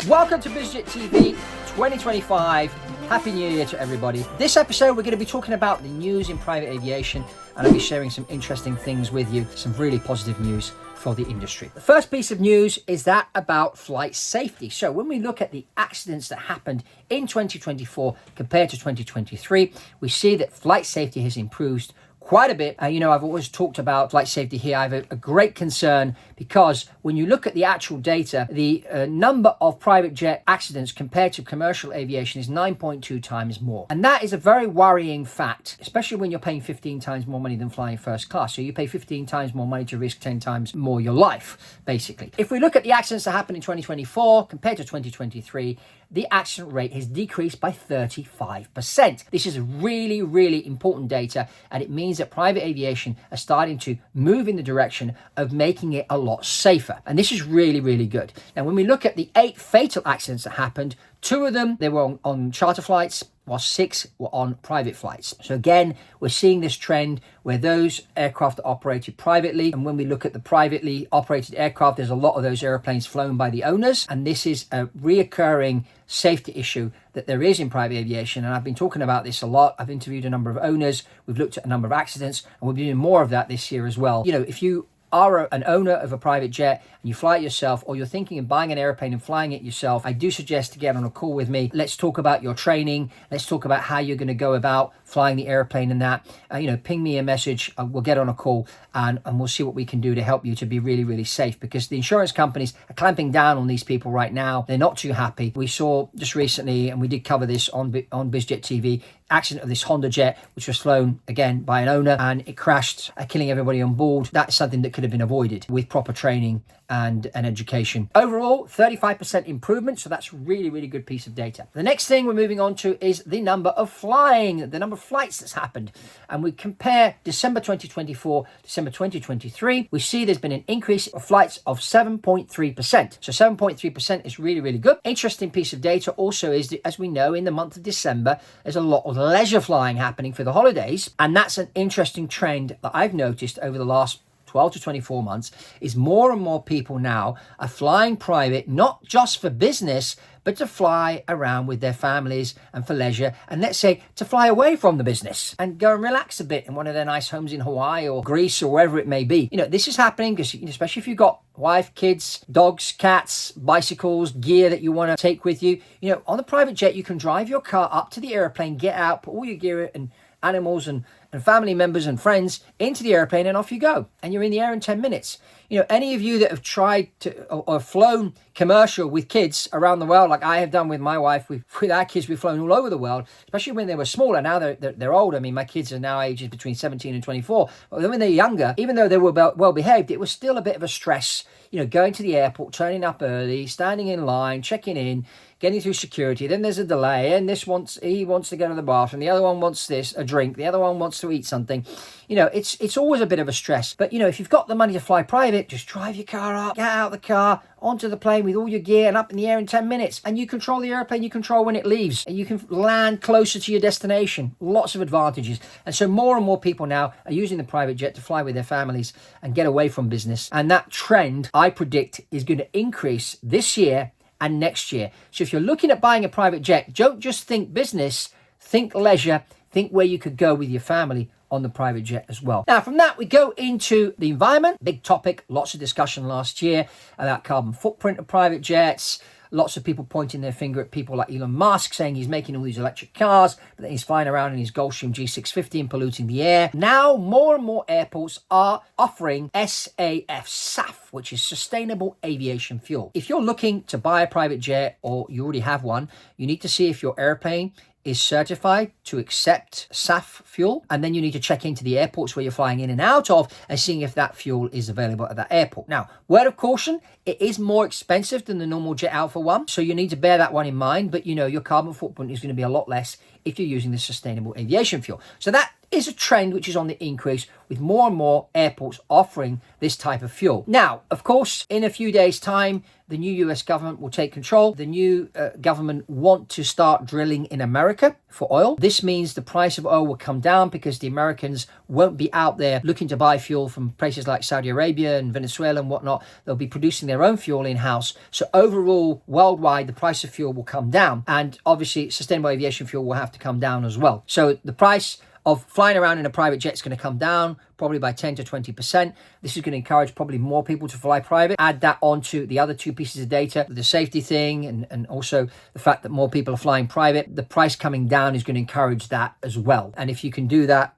Welcome to Biz Jet TV 2025. Happy New Year to everybody. This episode, we're going to be talking about the news in private aviation, and I'll be sharing some interesting things with you, some really positive news for the industry. The first piece of news is that about flight safety. So when we look at the accidents that happened in 2024 compared to 2023, we see that flight safety has improved quite a bit. I've always talked about flight safety here. I have a great concern because when you look at the actual data, the number of private jet accidents compared to commercial aviation is 9.2 times more. And that is a very worrying fact, especially when you're paying 15 times more money than flying first class. So you pay 15 times more money to risk 10 times more your life, basically. If we look at the accidents that happened in 2024 compared to 2023, the accident rate has decreased by 35%. This is really, really important data, and it means that private aviation are starting to move in the direction of making it a lot safer. And this is really, really good. Now, when we look at the 8 fatal accidents that happened, 2 of them, they were on charter flights, while 6 were on private flights. So again, we're seeing this trend where those aircraft are operated privately. And when we look at the privately operated aircraft, there's a lot of those airplanes flown by the owners. And this is a reoccurring safety issue that there is in private aviation. And I've been talking about this a lot. I've interviewed a number of owners. We've looked at a number of accidents, and we'll be doing more of that this year as well. If you are an owner of a private jet and you fly it yourself, or you're thinking of buying an airplane and flying it yourself, I do suggest to get on a call with me. Let's talk about your training. Let's talk about how you're going to go about flying the airplane and that. Ping me a message. We'll get on a call and we'll see what we can do to help you to be really, really safe, because the insurance companies are clamping down on these people right now. They're not too happy. We saw just recently, and we did cover this on Biz Jet TV, accident of this Honda jet, which was flown again by an owner, and it crashed, killing everybody on board. That's something that could have been avoided with proper training and education. Overall, 35% improvement. So that's really, really good piece of data. The next thing we're moving on to is the number of flying, the number of flights that's happened. And we compare December 2024, December 2023. We see there's been an increase of flights of 7.3%. So 7.3% is really, really good. Interesting piece of data also is that, as we know, in the month of December, there's a lot of leisure flying happening for the holidays. And that's an interesting trend that I've noticed over the last 12 to 24 months, is more and more people now are flying private, not just for business, but to fly around with their families and for leisure, and let's say to fly away from the business and go and relax a bit in one of their nice homes in Hawaii or Greece or wherever it may be. This is happening because, especially if you've got wife, kids, dogs, cats, bicycles, gear that you want to take with you. On the private jet, you can drive your car up to the airplane, get out, put all your gear and animals and family members and friends into the airplane, and off you go. And you're in the air in 10 minutes. Any of you that have tried to or flown commercial with kids around the world, like I have done with my wife, with our kids, we've flown all over the world, especially when they were smaller. Now they're older. I mean, my kids are now ages between 17 and 24. But when they're younger, even though they were well behaved, it was still a bit of a stress, going to the airport, turning up early, standing in line, checking in, getting through security. Then there's a delay, and he wants to go to the bathroom. The other one wants a drink. The other one wants to eat something. It's always a bit of a stress. But, if you've got the money to fly private, just drive your car up, get out of the car, onto the plane with all your gear and up in the air in 10 minutes. And you control the airplane, you control when it leaves. And you can land closer to your destination. Lots of advantages. And so more and more people now are using the private jet to fly with their families and get away from business. And that trend, I predict, is going to increase this year and next year. So if you're looking at buying a private jet, don't just think business, think leisure, think where you could go with your family on the private jet as well. Now, from that, we go into the environment. Big topic, lots of discussion last year about carbon footprint of private jets. Lots of people pointing their finger at people like Elon Musk, saying he's making all these electric cars, but then he's flying around in his Gulfstream G650 and polluting the air. Now, more and more airports are offering SAF, which is Sustainable Aviation Fuel. If you're looking to buy a private jet, or you already have one, you need to see if your airplane is certified to accept SAF fuel, and then you need to check into the airports where you're flying in and out of and seeing if that fuel is available at that airport. Now, word of caution, it is more expensive than the normal Jet Alpha one, so you need to bear that one in mind, but your carbon footprint is going to be a lot less if you're using the Sustainable Aviation Fuel. So that is a trend which is on the increase, with more and more airports offering this type of fuel. Now, of course, in a few days' time, the new US government will take control. The new government want to start drilling in America for oil. This means the price of oil will come down because the Americans won't be out there looking to buy fuel from places like Saudi Arabia and Venezuela and whatnot. They'll be producing their own fuel in-house. So overall, worldwide, the price of fuel will come down. And obviously, sustainable aviation fuel will have to come down as well. So the price of flying around in a private jet is going to come down probably by 10 to 20%. This is going to encourage probably more people to fly private. Add that onto the other two pieces of data, the safety thing and also the fact that more people are flying private. The price coming down is going to encourage that as well. And if you can do that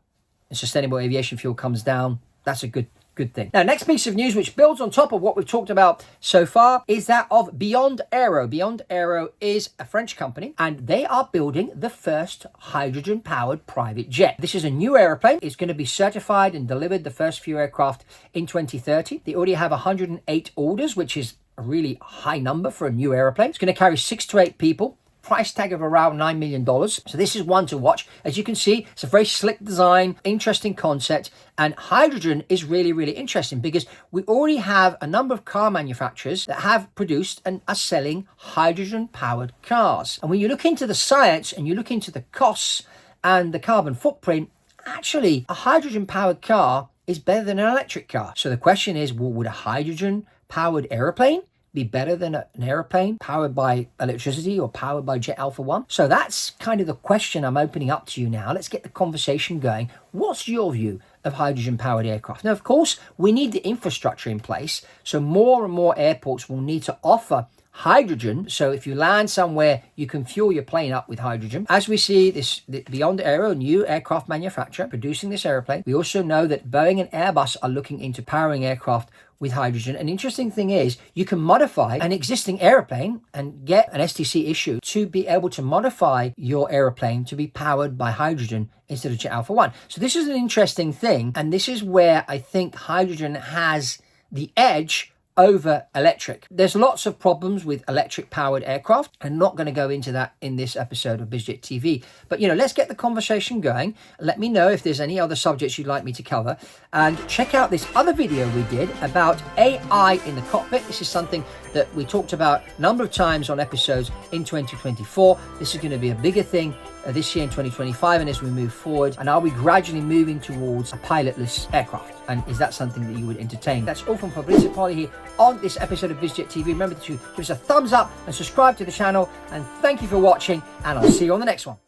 and sustainable aviation fuel comes down, that's a good thing. Now, next piece of news, which builds on top of what we've talked about so far, is that of Beyond Aero. Beyond Aero is a French company, and they are building the first hydrogen-powered private jet. This is a new airplane. It's going to be certified and delivered, the first few aircraft, in 2030. They already have 108 orders, which is a really high number for a new airplane. It's going to carry 6 to 8 people. Price tag of around $9 million. So this is one to watch. As you can see, it's a very slick design, interesting concept, and hydrogen is really, really interesting because we already have a number of car manufacturers that have produced and are selling hydrogen-powered cars. And when you look into the science and you look into the costs and the carbon footprint, actually, a hydrogen-powered car is better than an electric car. So the question is, well, would a hydrogen-powered airplane be better than an airplane powered by electricity or powered by Jet Alpha 1? So that's kind of the question I'm opening up to you now. Let's get the conversation going. What's your view of hydrogen-powered aircraft? Now, of course, we need the infrastructure in place. So more and more airports will need to offer hydrogen. So if you land somewhere, you can fuel your plane up with hydrogen. As we see this Beyond Aero, new aircraft manufacturer, producing this airplane, we also know that Boeing and Airbus are looking into powering aircraft with hydrogen. An interesting thing is you can modify an existing airplane and get an STC issue to be able to modify your airplane to be powered by hydrogen instead of Jet Alpha 1. So this is an interesting thing, and this is where I think hydrogen has the edge over electric. There's lots of problems with electric powered aircraft. I'm not going to go into that in this episode of Biz Jet TV, but let's get the conversation going. Let me know if there's any other subjects you'd like me to cover, and check out this other video we did about AI in the cockpit. This is something that we talked about a number of times on episodes in 2024. This is going to be a bigger thing this year in 2025 and as we move forward. And are we gradually moving towards a pilotless aircraft? And is that something that you would entertain? That's all from Fabrizio Poli here on this episode of Biz Jet TV. Remember to give us a thumbs up and subscribe to the channel. And thank you for watching, and I'll see you on the next one.